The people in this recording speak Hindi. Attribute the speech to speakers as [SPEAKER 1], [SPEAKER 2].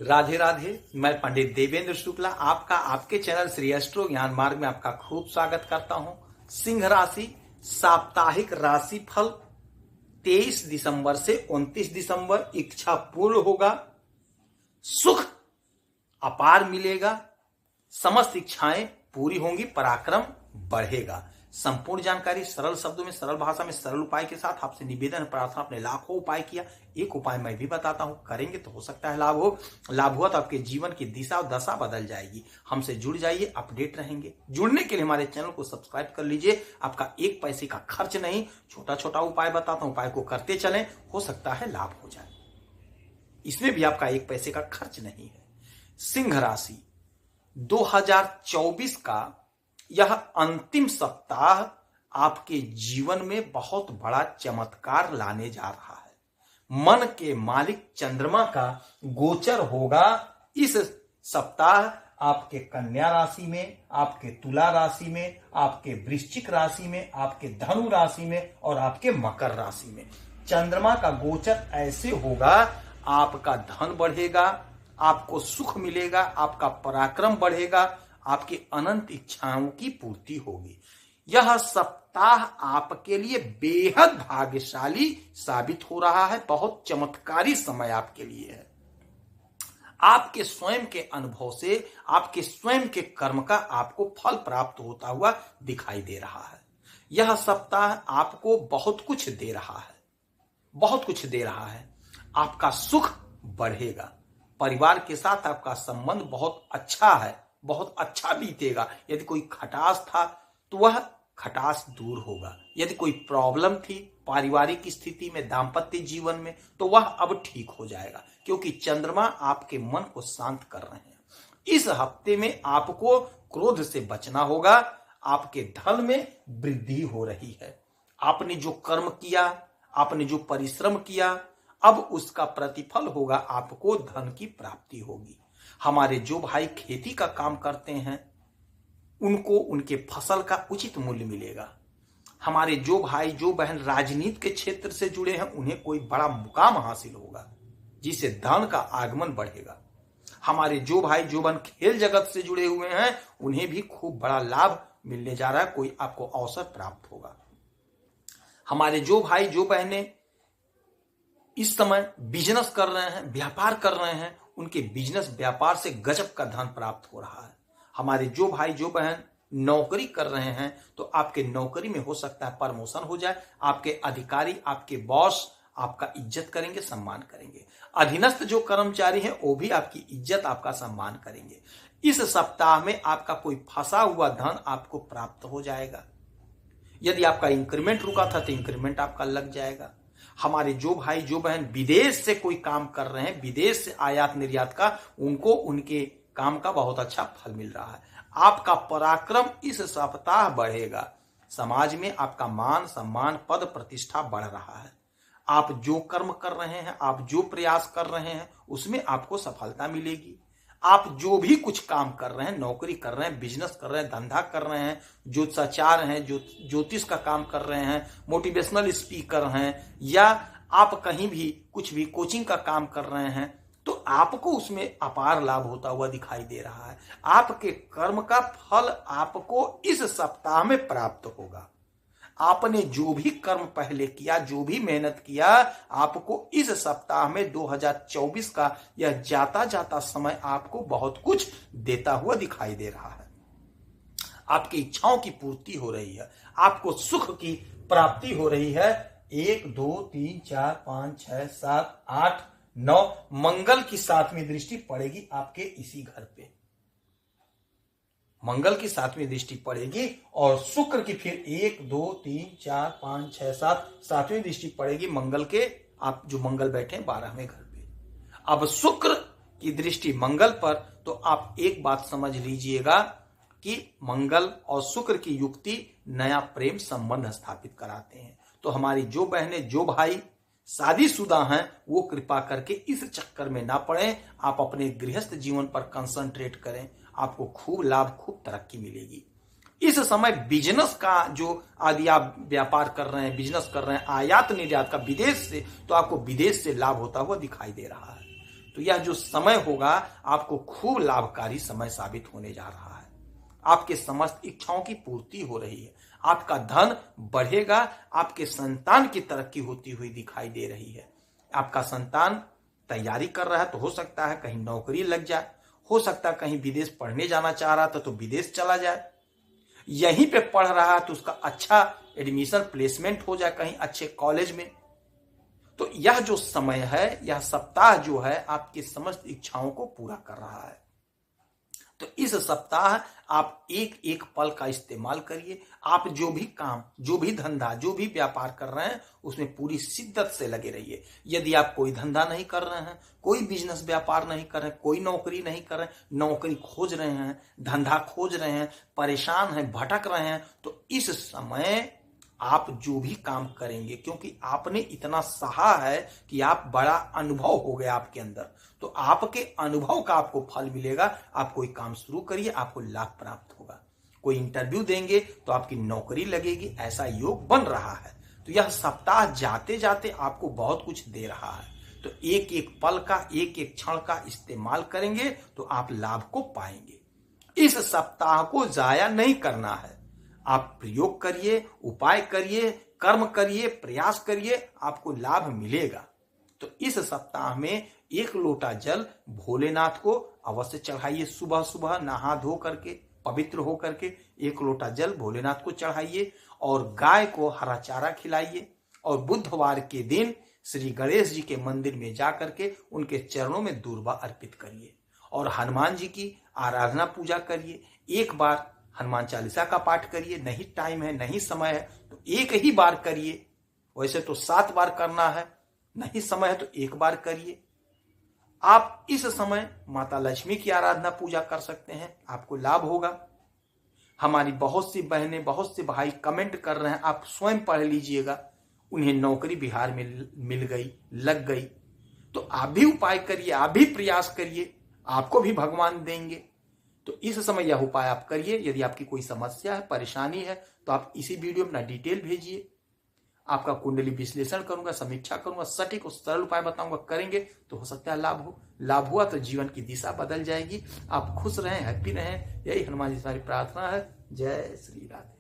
[SPEAKER 1] राधे राधे। मैं पंडित देवेंद्र शुक्ला आपका आपके चैनल श्री एस्ट्रो ज्ञान मार्ग में आपका खूब स्वागत करता हूं। सिंह राशि साप्ताहिक राशि फल 23 दिसंबर से 29 दिसंबर इच्छा पूर्ण होगा, सुख अपार मिलेगा, समस्त इच्छाएं पूरी होंगी, पराक्रम बढ़ेगा। संपूर्ण जानकारी सरल शब्दों में, सरल भाषा में, सरल उपाय के साथ आपसे निवेदन प्रार्थना। आपने लाखों उपाय किया, एक उपाय मैं भी बताता हूं, करेंगे तो हो सकता है लाभ हुआ तो आपके जीवन की दिशा और दशा बदल जाएगी। हमसे जुड़ जाइए, अपडेट रहेंगे। जुड़ने के लिए हमारे चैनल को सब्सक्राइब कर लीजिए। आपका एक पैसे का खर्च नहीं, छोटा छोटा उपाय बताता हूं, उपाय को करते चलें, हो सकता है लाभ हो जाए। इसमें भी आपका एक पैसे का खर्च नहीं है। सिंह राशि 2024 का यह अंतिम सप्ताह आपके जीवन में बहुत बड़ा चमत्कार लाने जा रहा है। मन के मालिक चंद्रमा का गोचर होगा इस सप्ताह आपके कन्या राशि में, आपके तुला राशि में, आपके वृश्चिक राशि में, आपके धनु राशि में और आपके मकर राशि में। चंद्रमा का गोचर ऐसे होगा, आपका धन बढ़ेगा, आपको सुख मिलेगा, आपका पराक्रम बढ़ेगा, आपकी अनंत इच्छाओं की पूर्ति होगी। यह सप्ताह आपके लिए बेहद भाग्यशाली साबित हो रहा है। बहुत चमत्कारी समय आपके लिए है। आपके स्वयं के अनुभव से, आपके स्वयं के कर्म का आपको फल प्राप्त होता हुआ दिखाई दे रहा है। यह सप्ताह आपको बहुत कुछ दे रहा है, बहुत कुछ दे रहा है। आपका सुख बढ़ेगा, परिवार के साथ आपका संबंध बहुत अच्छा है, बहुत अच्छा बीतेगा। यदि कोई खटास था तो वह खटास दूर होगा। यदि कोई प्रॉब्लम थी पारिवारिक स्थिति में, दाम्पत्य जीवन में, तो वह अब ठीक हो जाएगा, क्योंकि चंद्रमा आपके मन को शांत कर रहे हैं। इस हफ्ते में आपको क्रोध से बचना होगा। आपके धन में वृद्धि हो रही है। आपने जो कर्म किया, आपने जो परिश्रम किया, अब उसका प्रतिफल होगा, आपको धन की प्राप्ति होगी। हमारे जो भाई खेती का काम करते हैं उनको उनके फसल का उचित मूल्य मिलेगा। हमारे जो भाई जो बहन राजनीति के क्षेत्र से जुड़े हैं उन्हें कोई बड़ा मुकाम हासिल होगा, जिससे धन का आगमन बढ़ेगा। हमारे जो भाई जो बहन खेल जगत से जुड़े हुए हैं उन्हें भी खूब बड़ा लाभ मिलने जा रहा है, कोई आपको अवसर प्राप्त होगा। हमारे जो भाई जो बहनें इस समय बिजनेस कर रहे हैं, व्यापार कर रहे हैं, उनके बिजनेस व्यापार से गजब का धन प्राप्त हो रहा है। हमारे जो भाई जो बहन नौकरी कर रहे हैं तो आपके नौकरी में हो सकता है प्रमोशन हो जाए। आपके अधिकारी, आपके बॉस आपका इज्जत करेंगे, सम्मान करेंगे। अधीनस्थ जो कर्मचारी हैं वो भी आपकी इज्जत, आपका सम्मान करेंगे। इस सप्ताह में आपका कोई फंसा हुआ धन आपको प्राप्त हो जाएगा। यदि आपका इंक्रीमेंट रुका था तो इंक्रीमेंट आपका लग जाएगा। हमारे जो भाई जो बहन विदेश से कोई काम कर रहे हैं, विदेश से आयात निर्यात का, उनको उनके काम का बहुत अच्छा फल मिल रहा है। आपका पराक्रम इस सप्ताह बढ़ेगा। समाज में आपका मान सम्मान पद प्रतिष्ठा बढ़ रहा है। आप जो कर्म कर रहे हैं, आप जो प्रयास कर रहे हैं, उसमें आपको सफलता मिलेगी। आप जो भी कुछ काम कर रहे हैं, नौकरी कर रहे हैं, बिजनेस कर रहे हैं, धंधा कर रहे हैं, ज्योतिषाचार हैं, ज्योतिष का काम कर रहे हैं, मोटिवेशनल स्पीकर हैं, या आप कहीं भी कुछ भी कोचिंग का काम कर रहे हैं, तो आपको उसमें अपार लाभ होता हुआ दिखाई दे रहा है। आपके कर्म का फल आपको इस सप्ताह में प्राप्त होगा। आपने जो भी कर्म पहले किया, जो भी मेहनत किया, आपको इस सप्ताह में 2024 का यह जाता जाता समय आपको बहुत कुछ देता हुआ दिखाई दे रहा है। आपकी इच्छाओं की पूर्ति हो रही है, आपको सुख की प्राप्ति हो रही है। 1 2 3 4 5 6 7 8 9 मंगल की 7वीं दृष्टि पड़ेगी आपके इसी घर पे। मंगल की 7वीं दृष्टि पड़ेगी और शुक्र की फिर 1 2 3 4 5 6 7 7वीं दृष्टि पड़ेगी मंगल के, आप जो मंगल बैठे हैं 12वें घर पे। अब शुक्र की दृष्टि मंगल पर, तो आप एक बात समझ लीजिएगा कि मंगल और शुक्र की युक्ति नया प्रेम संबंध स्थापित कराते हैं। तो हमारी जो बहनें जो भाई शादीशुदा हैं वो कृपा करके इस चक्कर में ना पड़े। आप अपने गृहस्थ जीवन पर कंसंट्रेट करें, आपको खूब लाभ, खूब तरक्की मिलेगी। इस समय बिजनेस का जो आदि आप व्यापार कर रहे हैं, बिजनेस कर रहे हैं, आयात निर्यात का विदेश से, तो आपको विदेश से लाभ होता हुआ दिखाई दे रहा है। तो यह जो समय होगा आपको खूब लाभकारी समय साबित होने जा रहा है। आपके समस्त इच्छाओं की पूर्ति हो रही है, आपका धन बढ़ेगा, आपके संतान की तरक्की होती हुई दिखाई दे रही है। आपका संतान तैयारी कर रहा है तो हो सकता है कहीं नौकरी लग जाए, हो सकता है कहीं विदेश पढ़ने जाना चाह रहा था तो विदेश चला जाए, यहीं पे पढ़ रहा है तो उसका अच्छा एडमिशन प्लेसमेंट हो जाए कहीं अच्छे कॉलेज में। तो यह जो समय है, यह सप्ताह जो है आपकी समस्त इच्छाओं को पूरा कर रहा है। तो इस सप्ताह आप एक एक पल का इस्तेमाल करिए। आप जो भी काम, जो भी धंधा, जो भी व्यापार कर रहे हैं उसमें पूरी शिद्दत से लगे रहिए। यदि आप कोई धंधा नहीं कर रहे हैं, कोई बिजनेस व्यापार नहीं कर रहे हैं, कोई नौकरी नहीं कर रहे हैं, नौकरी खोज रहे हैं, धंधा खोज रहे हैं, परेशान हैं, भटक रहे हैं, तो इस समय आप जो भी काम करेंगे, क्योंकि आपने इतना सहा है कि आप बड़ा अनुभव हो गया आपके अंदर, तो आपके अनुभव का आपको फल मिलेगा। आप कोई काम शुरू करिए, आपको लाभ प्राप्त होगा। कोई इंटरव्यू देंगे तो आपकी नौकरी लगेगी, ऐसा योग बन रहा है। तो यह सप्ताह जाते जाते आपको बहुत कुछ दे रहा है। तो एक एक पल का, एक एक क्षण का इस्तेमाल करेंगे तो आप लाभ को पाएंगे। इस सप्ताह को जाया नहीं करना है। आप प्रयोग करिए, उपाय करिए, कर्म करिए, प्रयास करिए, आपको लाभ मिलेगा। तो इस सप्ताह में 1 लोटा जल भोलेनाथ को अवश्य चढ़ाइए। सुबह सुबह नहा धो करके, पवित्र हो करके 1 लोटा जल भोलेनाथ को चढ़ाइए और गाय को हरा चारा खिलाइए। और बुधवार के दिन श्री गणेश जी के मंदिर में जाकर के उनके चरणों में दूर्वा अर्पित करिए और हनुमान जी की आराधना पूजा करिए। एक बार हनुमान चालीसा का पाठ करिए। नहीं टाइम है, नहीं समय है तो एक ही बार करिए। वैसे तो 7 बार करना है, नहीं समय है तो 1 बार करिए। आप इस समय माता लक्ष्मी की आराधना पूजा कर सकते हैं, आपको लाभ होगा। हमारी बहुत सी बहनें, बहुत से भाई कमेंट कर रहे हैं, आप स्वयं पढ़ लीजिएगा, उन्हें नौकरी बिहार में मिल गई, लग गई। तो आप भी उपाय करिए, आप भी प्रयास करिए, आपको भी भगवान देंगे। तो इस समय यह उपाय आप करिए। यदि आपकी कोई समस्या है, परेशानी है तो आप इसी वीडियो में अपना डिटेल भेजिए। आपका कुंडली विश्लेषण करूंगा, समीक्षा करूंगा, सटीक और सरल उपाय बताऊंगा। करेंगे तो हो सकता है लाभ हो। लाभ हुआ तो जीवन की दिशा बदल जाएगी। आप खुश रहें, हैप्पी रहें, यही हनुमान जी से हमारी प्रार्थना है। जय श्री राधे।